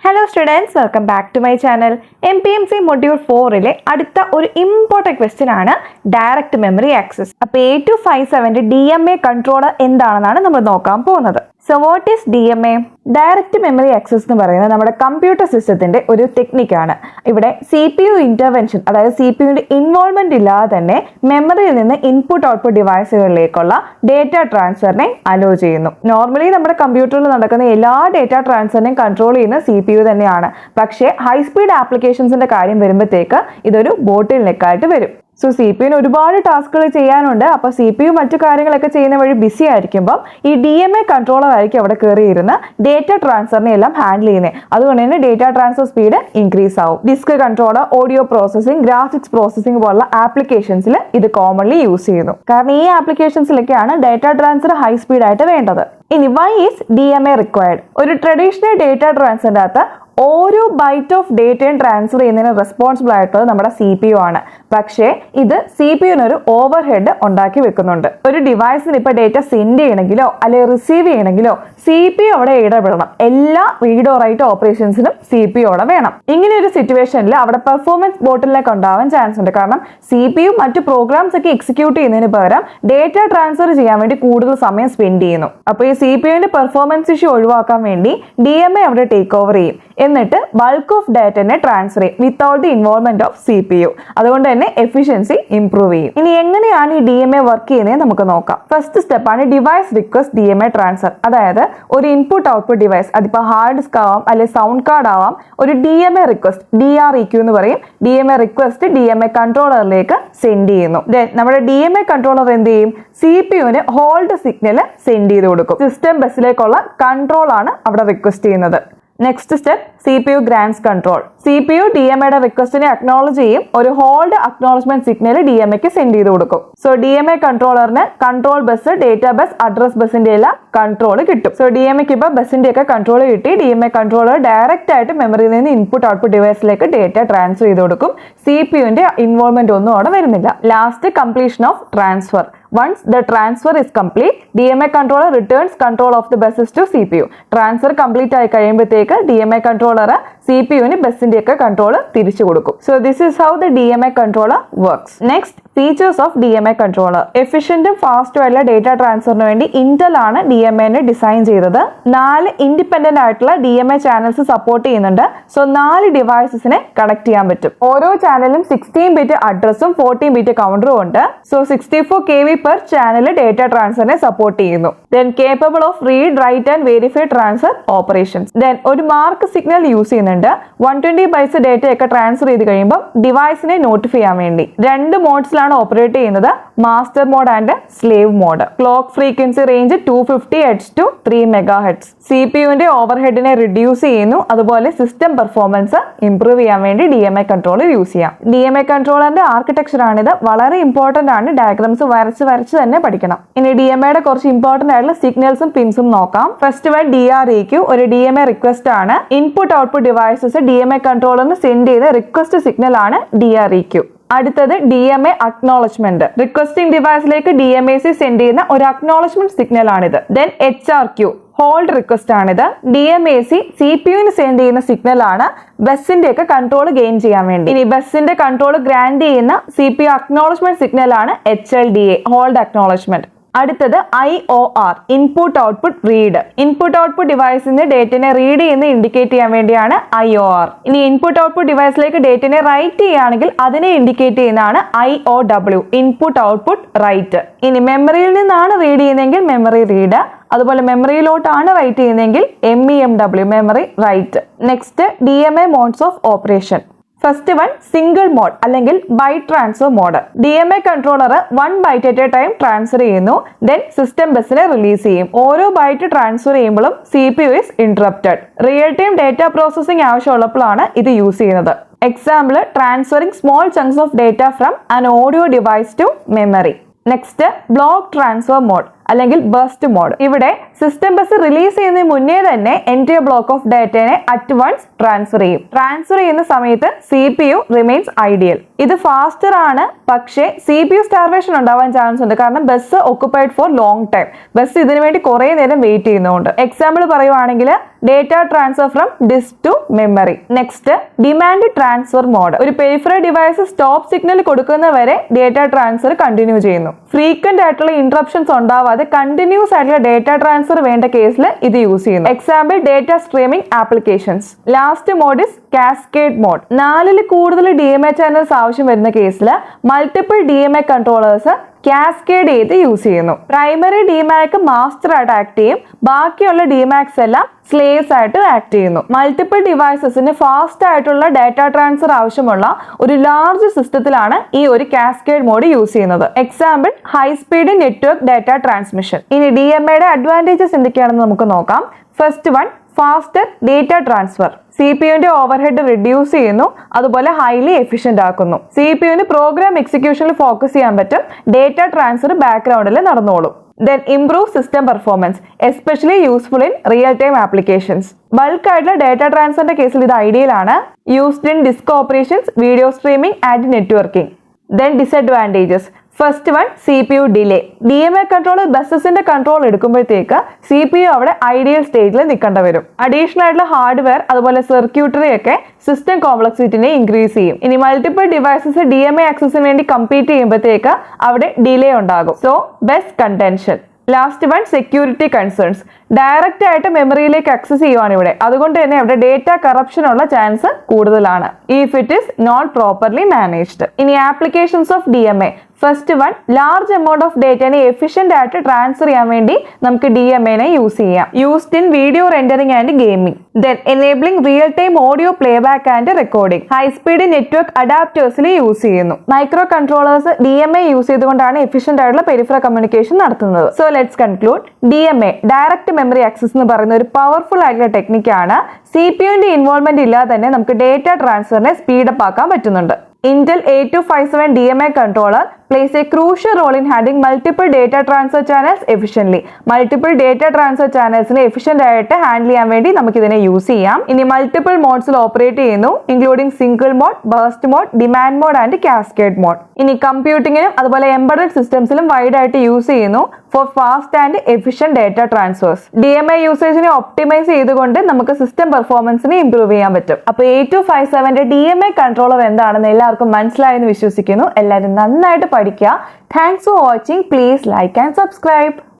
Hello students, welcome back to my channel. MPMC Module 4 അടുത്ത ഒരു important question ആണ് direct memory access. അപ്പോൾ 8257 DMA controller എന്താണെന്നാണ് നമ്മൾ നോക്കാൻ പോകുന്നത്. So what is DMA? Direct memory access എന്ന് പറയുന്നത് നമ്മുടെ കമ്പ്യൂട്ടർ സിസ്റ്റത്തിന്റെ ഒരു ടെക്നിക്കാണ്. ഇവിടെ CPU ഇന്റർവെൻഷൻ, അതായത് CPUവിന്റെ ഇൻവോൾവ്മെന്റ് ഇല്ലാതെ തന്നെ മെമ്മറിയിൽ നിന്ന് ഇൻപുട്ട് ഔട്ട്പുട്ട് ഡിവൈസുകളിലേക്കുള്ള ഡേറ്റ ട്രാൻസ്ഫറിനെ അലോ ചെയ്യുന്നു. നോർമലി നമ്മുടെ കമ്പ്യൂട്ടറിൽ നടക്കുന്ന എല്ലാ ഡേറ്റ ട്രാൻസ്ഫറിനെയും കൺട്രോൾ ചെയ്യുന്ന CPU തന്നെയാണ്. പക്ഷേ ഹൈ സ്പീഡ് ആപ്ലിക്കേഷൻസിന്റെ കാര്യം വരുമ്പോഴത്തേക്ക് ഇതൊരു ബോട്ടിൽ നെക്കായിട്ട് വരും. സോ CPUവിന് ഒരുപാട് ടാസ്കുകൾ ചെയ്യാനുണ്ട്. അപ്പോൾ CPU മറ്റു കാര്യങ്ങളൊക്കെ ചെയ്യുന്ന വഴി ബിസി ആയിരിക്കുമ്പോൾ ഈ DMA കൺട്രോളർ ആയിരിക്കും അവിടെ കയറിയിരുന്ന് ഡേറ്റ ട്രാൻസ്ഫറിനെ എല്ലാം ഹാൻഡിൽ ചെയ്യുന്നത്. അതുകൊണ്ട് തന്നെ ഡേറ്റ ട്രാൻസ്ഫർ സ്പീഡ് ഇൻക്രീസ് ആവും. Disk controller, audio processing, graphics processing പോലുള്ള ആപ്ലിക്കേഷൻസിൽ ഇത് കോമൺലി യൂസ് ചെയ്യുന്നു. കാരണം ഈ ആപ്ലിക്കേഷൻസിലൊക്കെയാണ് ഡേറ്റ ട്രാൻസ്ഫർ ഹൈ സ്പീഡ് ആയിട്ട് വേണ്ടത്. ഇനി why is DMA required? ഒരു ട്രഡീഷണൽ ഡേറ്റ ട്രാൻസ്ഫറിന്റെ അകത്ത് ഓരോ ബൈറ്റ് ഓഫ് ഡേറ്റയും ട്രാൻസ്ഫർ ചെയ്യുന്നതിന് റെസ്പോൺസിബിൾ ആയിട്ടുള്ളത് നമ്മുടെ CPU ആണ്. പക്ഷേ ഇത് CPUവിന് ഒരു ഓവർ ഹെഡ് ഉണ്ടാക്കി വെക്കുന്നുണ്ട്. ഒരു ഡിവൈസിന് ഇപ്പോൾ ഡേറ്റ സെൻഡ് ചെയ്യണമെങ്കിലോ അല്ലെങ്കിൽ റിസീവ് ചെയ്യണമെങ്കിലോ CPU അവിടെ ഇടപെടണം. എല്ലാ റീഡ് ഓർ റൈറ്റ് ഓപ്പറേഷൻസിനും CPU അവിടെ വേണം. ഇങ്ങനെ ഒരു സിറ്റുവേഷനിൽ അവിടെ പെർഫോമൻസ് ബോട്ടിലേക്ക് ഉണ്ടാവാൻ ചാൻസ് ഉണ്ട്. കാരണം CPU മറ്റു പ്രോഗ്രാംസ് ഒക്കെ എക്സിക്യൂട്ട് ചെയ്യുന്നതിന് പകരം ഡേറ്റ ട്രാൻസ്ഫർ ചെയ്യാൻ വേണ്ടി കൂടുതൽ സമയം സ്പെൻഡ് ചെയ്യുന്നു. അപ്പോൾ ഈ CPUവിന്റെ പെർഫോമൻസ് ഇഷ്യൂ ഒഴിവാക്കാൻ വേണ്ടി DMA അവിടെ ടേക്ക് ഓവർ ചെയ്യും. എന്നിട്ട് ബൾക്ക് ഓഫ് ഡാറ്റനെ ട്രാൻസ്ഫർ ചെയ്യും without the involvement of CPU. അതുകൊണ്ട് തന്നെ എഫിഷ്യൻസി ഇംപ്രൂവ് ചെയ്യും. ഇനി എങ്ങനെയാണ് ഈ DMA വർക്ക് ചെയ്യുന്നത് നമുക്ക് നോക്കാം. ഫസ്റ്റ് സ്റ്റെപ്പാണ് ഡിവൈസ് റിക്വസ്റ്റ് DMA ട്രാൻസ്ഫർ. അതായത് ഒരു ഇൻപുട്ട് ഔട്ട്പുട്ട് ഡിവൈസ്, അതിപ്പോൾ ഹാർഡ് ഡിസ്ക് ആവാം അല്ലെങ്കിൽ സൗണ്ട് കാർഡ് ആവാം, ഒരു DMA റിക്വസ്റ്റ്, DREQ എന്ന് പറയും, DMA റിക്വസ്റ്റ് DMA കൺട്രോളറിലേക്ക് സെൻഡ് ചെയ്യുന്നു. നമ്മുടെ DMA കൺട്രോളർ എന്ത് ചെയ്യും? CPUവിന് ഹോൾഡ് സിഗ്നൽ സെൻഡ് ചെയ്ത് കൊടുക്കും. സിസ്റ്റം ബസ്സിലേക്കുള്ള കൺട്രോൾ ആണ് അവിടെ റിക്വസ്റ്റ് ചെയ്യുന്നത്. Next step CPU grants control. CPU DMAയുടെ റിക്വസ്റ്റിനെ അക്നോളജ് ചെയ്യും. ഒരു ഹോൾഡ് അക്നോളജ്മെന്റ് സിഗ്നൽ DMAക്ക് സെൻഡ് ചെയ്ത് കൊടുക്കും. സോ DMA കൺട്രോളറിന് control bus, data bus, address ബസിന്റെ എല്ലാം കൺട്രോൾ കിട്ടും. സോ DMAക്ക് ഇപ്പോൾ ബസിന്റെ ഒക്കെ കൺട്രോൾ കിട്ടി. DMA കൺട്രോളർ ഡയറക്റ്റ് ആയിട്ട് മെമ്മറിയിൽ നിന്ന് ഇൻപുട്ട് ഔട്ട്പുട്ട് ഡിവൈസിലേക്ക് ഡേറ്റ ട്രാൻസ്ഫർ ചെയ്ത് കൊടുക്കും. CPUവിന്റെ ഇൻവോൾവ്മെന്റ് ഒന്നും അവിടെ വരുന്നില്ല. Last completion of transfer. Once the transfer is complete, DMA controller returns control of the buses to CPU. Transfer complete ആയി കഴിയുമ്പോഴത്തേക്ക് DMA controller CPUവിന് ബസിന്റെ ഒക്കെ കൺട്രോൾ തിരിച്ചു കൊടുക്കും. So this is how the DMA controller works. Next, features of DMA controller. എഫിഷ്യന്റും ഫാസ്റ്റും ആയിട്ടുള്ള data ട്രാൻസ്ഫറിന് വേണ്ടി Intel ആണ് DMAനെ design ചെയ്തത്. 4 ഇൻഡിപെൻഡന്റ് ആയിട്ടുള്ള DMA ചാനൽസ് സപ്പോർട്ട് ചെയ്യുന്നുണ്ട്. സോ 4 ഡിവൈസസിനെ കണക്ട് ചെയ്യാൻ പറ്റും. ഓരോ ചാനലും 16 ബിറ്റ് അഡ്രസ്സും 14 ബിറ്റ് കൗണ്ടറും ഉണ്ട്. So 64 KB per channel data ട്രാൻസ്ഫറിനെ സപ്പോർട്ട് ചെയ്യുന്നു. Then capable of read, write and verify transfer operations. Then ഒരു മാർക്ക് സിഗ്നൽ യൂസ് ചെയ്യുന്നുണ്ട്. 120 ബൈറ്റ്സ് ഡേറ്റ ഒക്കെ ട്രാൻസ്ഫർ ചെയ്ത് കഴിയുമ്പോൾ ഡിവൈസിനെ നോട്ടിഫൈ ചെയ്യാൻ വേണ്ടി 2 മോഡ്സിലാണ് ഓപ്പറേറ്റ് ചെയ്യുന്നത്, master mode and slave mode. Clock frequency range 250 Hz to 3 MHz. CPUവിന്റെ ഓവർ ഹെഡിനെ റിഡ്യൂസ് ചെയ്യുന്നു. അതുപോലെ സിസ്റ്റം പെർഫോമൻസ് ഇംപ്രൂവ് ചെയ്യാൻ വേണ്ടി DMA കൺട്രോളർ യൂസ് ചെയ്യാം. DMA കൺട്രോളറിന്റെ ആർക്കിടെക്ചർ ആണിത്. വളരെ ഇമ്പോർട്ടന്റ് ആണ്. ഡയഗ്രാംസ് വരച്ച് തന്നെ പഠിക്കണം. ഇനി DMAയുടെ കുറച്ച് ഇമ്പോർട്ടന്റ് ആയിട്ടുള്ള സിഗ്നൽസും പിൻസും നോക്കാം. ഫസ്റ്റ് വൺ DREQ ഒരു DMA റിക്വസ്റ്റ് ആണ്. ഇൻപുട്ട് ഔട്ട്പുട്ട് ഡിവൈസസ് DMA കൺട്രോളറിന് സെൻഡ് ചെയ്ത റിക്വസ്റ്റ് സിഗ്നൽ ആണ് DREQ. അടുത്തത് DMA അക്നോളജ്മെന്റ്. റിക്വസ്റ്റിംഗ് ഡിവൈസിലേക്ക് DMAC സെൻഡ് ചെയ്യുന്ന ഒരു അക്നോളജ്മെന്റ് സിഗ്നൽ ആണിത്. ദെൻ HRQ ഹോൾഡ് റിക്വസ്റ്റ് ആണിത്. DMAC CPUവിന് സെൻഡ് ചെയ്യുന്ന സിഗ്നൽ ആണ് ബസിന്റെ ഒക്കെ കൺട്രോൾ ഗെയിൻ ചെയ്യാൻ വേണ്ടി. ഇനി ബസിന്റെ കൺട്രോൾ ഗ്രാൻഡ് ചെയ്യുന്ന CPU അക്നോളജ്മെന്റ് സിഗ്നൽ ആണ് HLDA ഹോൾഡ് അക്നോളജ്മെന്റ്. അടുത്തത് IOR input output read. Input output ഡിവൈസിന് ഡേറ്റനെ read ചെയ്യുന്ന ഇൻഡിക്കേറ്റ് ചെയ്യാൻ വേണ്ടിയാണ് IOR. ഇനി ഇൻപുട്ട് ഔട്ട്പുട്ട് ഡിവൈസിലേക്ക് ഡേറ്റനെ റൈറ്റ് ചെയ്യുകയാണെങ്കിൽ അതിനെ ഇൻഡിക്കേറ്റ് ചെയ്യുന്നതാണ് IOW ഇൻപുട്ട് ഔട്ട്പുട്ട് റൈറ്റ്. ഇനി മെമ്മറിയിൽ നിന്നാണ് റീഡ് ചെയ്യുന്നതെങ്കിൽ മെമ്മറി റീഡ്, അതുപോലെ മെമ്മറിയിലോട്ടാണ് റൈറ്റ് ചെയ്യുന്നതെങ്കിൽ MEMW memory write. Next DMA modes of operation. First one single mode അല്ലെങ്കിൽ byte transfer mode. DMA controller 1 byte at a time transfer ചെയ്യുന്നു. ദെൻ സിസ്റ്റം ബസിനെ റിലീസ് ചെയ്യും. ഓരോ ബൈറ്റ് ട്രാൻസ്ഫർ ചെയ്യുമ്പോഴും CPU is interrupted. Real time data processing ആവശ്യമുള്ളപ്പോഴാണ് ഇത് use ചെയ്യുന്നത്. Example transferring small chunks of data from an audio device to memory. Next block transfer mode. അല്ലെങ്കിൽ burst mode. ഇവിടെ system bus release ചെയ്യുന്നതിന് മുന്നേ തന്നെ entire block of ഡാറ്റയെ at once transfer ചെയ്യും. ട്രാൻസ്ഫർ ചെയ്യുന്ന സമയത്ത് CPU റിമെയിൻസ് ഐഡിയൽ. ഇത് ഫാസ്റ്റർ ആണ്, പക്ഷേ CPU സ്റ്റാർവേഷൻ ഉണ്ടാവാൻ ചാൻസ് ഉണ്ട്. കാരണം bus occupied for long time. Bus ഇതിനു വേണ്ടി കുറെ നേരം വെയിറ്റ് ചെയ്യുന്നുണ്ട്. എക്സാമ്പിൾ പറയുവാണെങ്കിൽ data transfer from disk to memory. Next demand transfer mode. ഒരു പെരിഫറൽ ഡിവൈസ് സ്റ്റോപ്പ് സിഗ്നൽ കൊടുക്കുന്നവരെ ഡേറ്റ ട്രാൻസ്ഫർ കണ്ടിന്യൂ ചെയ്യുന്നു. ഫ്രീക്വന്റ് ആയിട്ടുള്ള ഇന്ററപ്ഷൻസ് ഉണ്ടാവാതെ കണ്ടിന്യൂസ് ആയിട്ടുള്ള ഡേറ്റ ട്രാൻസ്ഫർ വേണ്ട കേസിൽ ഇത് യൂസ് ചെയ്യുന്നു. Example data streaming applications. Last mode is cascade mode. 4ൽ കൂടുതൽ DMA ചാനൽസ് ആവശ്യം വരുന്ന കേസിൽ മൾട്ടിപ്പിൾ DMA കൺട്രോളേഴ്സ് കാസ്കേഡ് ചെയ്ത് യൂസ് ചെയ്യുന്നു. പ്രൈമറി ഡിമാക് മാസ്റ്റർ ആയിട്ട് ആക്ട് ചെയ്യും, ബാക്കിയുള്ള ഡിമാക്സ് എല്ലാം സ്ലേവ്സ് ആയിട്ട് ആക്ട് ചെയ്യുന്നു. മൾട്ടിപ്പിൾ ഡിവൈസസിന് ഫാസ്റ്റ് ആയിട്ടുള്ള ഡാറ്റ ട്രാൻസ്ഫർ ആവശ്യമുള്ള ഒരു ലാർജ് സിസ്റ്റത്തിലാണ് ഈ ഒരു കാസ്കേഡ് മോഡ് യൂസ് ചെയ്യുന്നത്. Example high speed network data transmission. ഇനി DMAയുടെ അഡ്വാൻറ്റേജസ് എന്തൊക്കെയാണെന്ന് നമുക്ക് നോക്കാം. First one, faster data transfer. CPU overhead reduce ചെയ്യുന്നു, അതുപോലെ ഹൈലി എഫിഷ്യന്റ് ആക്കുന്നു. CPU പ്രോഗ്രാം എക്സിക്യൂഷനിൽ ഫോക്കസ് ചെയ്യാൻ പറ്റും, ഡേറ്റ ട്രാൻസ്ഫർ ബാക്ക്ഗ്രൗണ്ടിൽ നടന്നോളും. Then improve system performance, especially useful in real-time applications. Bulk ആയിട്ടുള്ള ഡേറ്റ ട്രാൻസ്ഫറിന്റെ കേസിൽ ഇത് ഐഡിയൽ ആണ്. Used in disk operations, video streaming and networking. Then disadvantages. First one, CPU delay. DMA controller ബസ്സസിന്റെ കൺട്രോൾ എടുക്കുമ്പോഴത്തേക്ക് CPU അവിടെ ഐഡിയൽ സ്റ്റേറ്റിൽ നിൽക്കേണ്ടി വരും. അഡീഷണൽ ആയിട്ടുള്ള ഹാർഡ്വെയർ അതുപോലെ സർക്യൂട്ടറി ഒക്കെ സിസ്റ്റം കോംപ്ലക്സിറ്റിനെ ഇൻക്രീസ് ചെയ്യും. ഇനി മൾട്ടിപ്പിൾ ഡിവൈസസ് DMA ആക്സസിന് വേണ്ടി കമ്പീറ്റ് ചെയ്യുമ്പോഴത്തേക്ക് അവിടെ ഡിലേ ഉണ്ടാകും. So bus contention. Last one, security concerns. Direct ആയിട്ട് മെമ്മറിയിലേക്ക് ആക്സസ് ചെയ്യുവാണ് ഇവിടെ, അതുകൊണ്ട് തന്നെ അവിടെ ഡേറ്റ കറപ്ഷൻ ഉള്ള ചാൻസ് കൂടുതലാണ് if it is not properly managed. ഇനി applications of DMA. First one, large amount of ഡേറ്റനെ എഫിഷ്യന്റ് ആയിട്ട് ട്രാൻസ്ഫർ ചെയ്യാൻ വേണ്ടി നമുക്ക് DMAനെ യൂസ് ചെയ്യാം. Used in video rendering and gaming. Then enabling real time audio playback and recording. High speed network അഡാപ്റ്റേഴ്സിൽ use ചെയ്യുന്നു. മൈക്രോ കൺട്രോളേഴ്സ് DMA യൂസ് ചെയ്തുകൊണ്ടാണ് എഫിഷ്യന്റ് ആയിട്ടുള്ള പെരിഫറൽ കമ്മ്യൂണിക്കേഷൻ നടത്തുന്നത്. So let's conclude. DMA direct memory access എന്ന് പറയുന്ന ഒരു powerful ആയിട്ടുള്ള ടെക്നിക്കാണ്. CPUന്റെ involvement ഇല്ലാതെ തന്നെ നമുക്ക് ഡേറ്റ ട്രാൻസ്ഫറിനെ സ്പീഡപ്പ് ആക്കാൻ പറ്റുന്നുണ്ട്. Intel 8257 DMA controller plays a crucial role in handling multiple data transfer channels efficiently. Multiple data transfer channels efficient ആയിട്ട് ഹാൻഡിൽ ചെയ്യാൻ വേണ്ടി നമുക്ക് ഇതിനെ യൂസ് ചെയ്യാം. ഇനി മൾട്ടിപ്പിൾ മോഡ്സിൽ ഓപ്പറേറ്റ് ചെയ്യുന്നു, including single mode, burst mode, demand mode and cascade mode. ഇനി കമ്പ്യൂട്ടിങ്ങിനും അതുപോലെ എംബഡഡ് സിസ്റ്റംസിലും വൈഡ് ആയിട്ട് യൂസ് ചെയ്യുന്നു for fast and efficient data transfers. DMA യൂസേജിനെ ഒപ്റ്റിമൈസ് ചെയ്തുകൊണ്ട് നമുക്ക് സിസ്റ്റം പെർഫോമൻസിനെ ഇംപ്രൂവ് ചെയ്യാൻ പറ്റും. അപ്പോൾ 8257 DMA കൺട്രോളർ എന്താണെന്ന് എല്ലാവർക്കും മനസ്സിലായെന്ന് വിശ്വസിക്കുന്നു. എല്ലാവരും നന്നായിട്ട് പഠിക്കുക. Thanks for watching. Please like and subscribe.